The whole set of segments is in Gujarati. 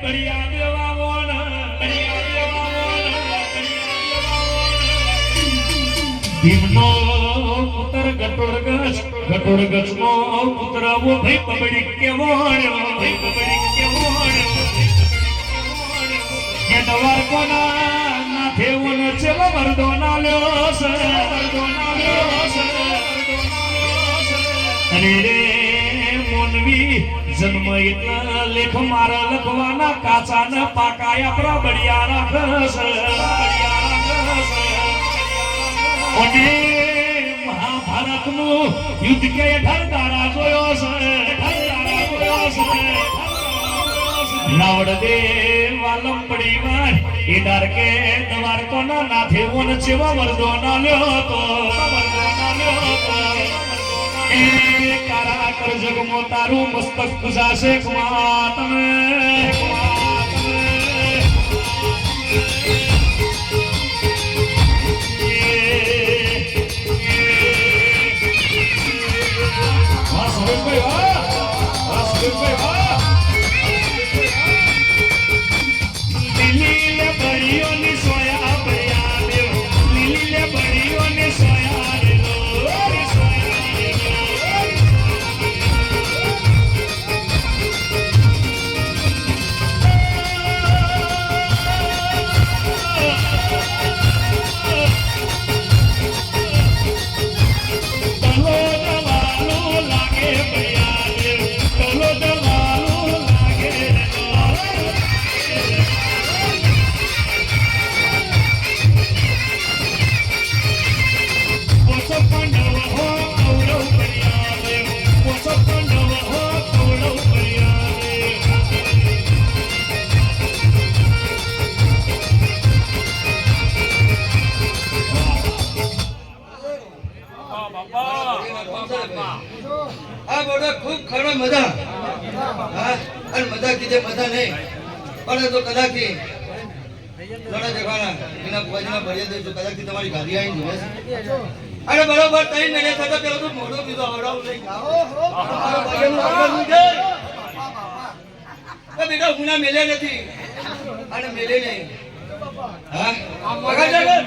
બળિયા દેવા મોન બળિયા દેવા મોન ભીમનો પુત્ર ગટોરગસ નો પુત્ર વો ભાઈ પબડી કેવોણ્યો ભાઈ પબડી કેવોણ્યો કે દવાર કોના ના થેવન ચેલો મરદો ના લ્યો છે અરે રે મોનવી જન્મ એટલા લેખ મારા લખવાના કાચા ને પાકાયા આપણા બળિયા રાખસ અને મહાભારત નું યુદ્ધ કે ઢળદારા જોયો છે રાવણ દેવ વાલમ પડી વાર એ ડાર કે દવાર કોના નાથે ઓન ચેવા મરદો ના લ્યો તો એ કારા કર જગમો તારું મસ્તક ગુજાશે કમા તમે खूब खड़ा मजा और मजा कीजिए मजा नहीं पर तो कदा की लड़ा जगाना बिना भजना बढ़िया दे तो कदा की तुम्हारी गाड़ी आई नहीं अरे बराबर टाइम नहीं था तो चलो तो मोड़ो भी तो हड़ाओ नहीं अरे भाई नु आगर मुझे तो बेटा गुना मिले नहीं अरे मिले नहीं हां मगा जगह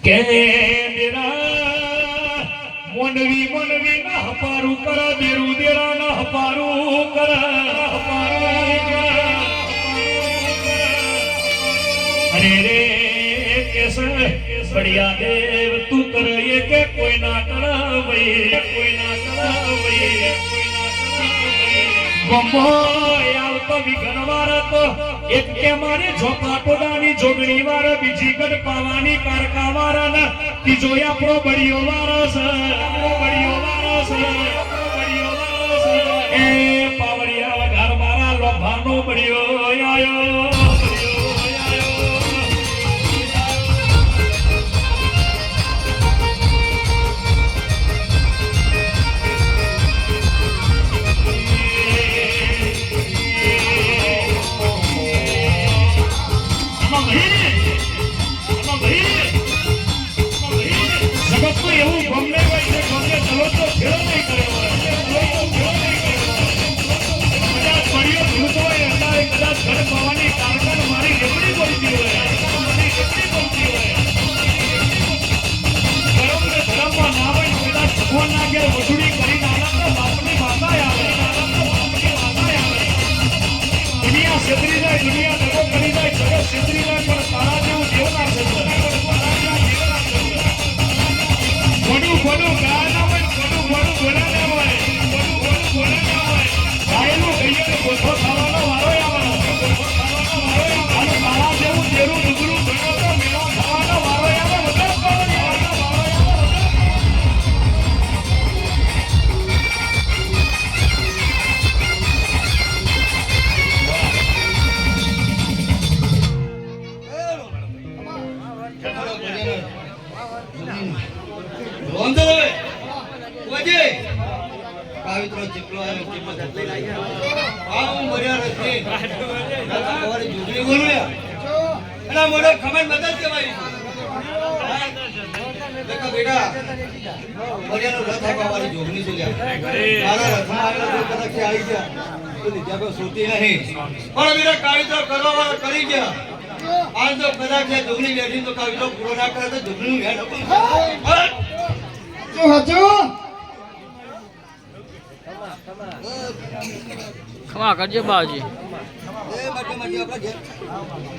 के मेरा મોનવી મોનવી ના હપારું કર દેરું દેરા ના હપારું કર અરે રે કેસ બળિયા દેવ તું કર એ કે કોઈ ના કરાવઈ ગમો આવતો વિઘનવાર તો એક કે મારે ઝોપા ટોડાની જોગણી વાર બીજી ગઢ પાવાની કારકાવાર ના ત્રીજો આપણો બળિયો વારસ એ પાવડિયા વઘાર મારા લોભાનો બળિયો આયો દુનિયા દગો કરી જાય જગત છેતરી જાય પણ તારા જેવું દેવ ના છેતરે ખોડું ગાય ના હોય ખોડું બોલા ના હોય ગાયનું કહીએ કે ગોઠો ખાવાનો વારો આવે તારા જેવું દેરું ડુગરું ગણો તો મેળો ખાવાનો વારો આવે વગર મિત્રો ચીપલો આવ્યો ચીપલો જટલી લાગ્યા આ હું મર્યા નથી તમારી જુગલી બોલ્યા એના મોઢે ખમણ મદદ કેવાય દેખો બેટા મર્યાનો રથ આપવાની જોગણી છે મારા રથમાં આવેલા કોઈ કદાચ આવી ગયા તો લીધા કોઈ સુતી નહીં પણ વીરા કાયદો કરવા વાળા કરી ગયા આજ તો કદાચ એ જોગણી બેઠી તો કાયદો પૂરો ના કરે તો જોગણી વેણ જો હજુ ખમા કરજે બાજી એ માટે આપણે ઘેર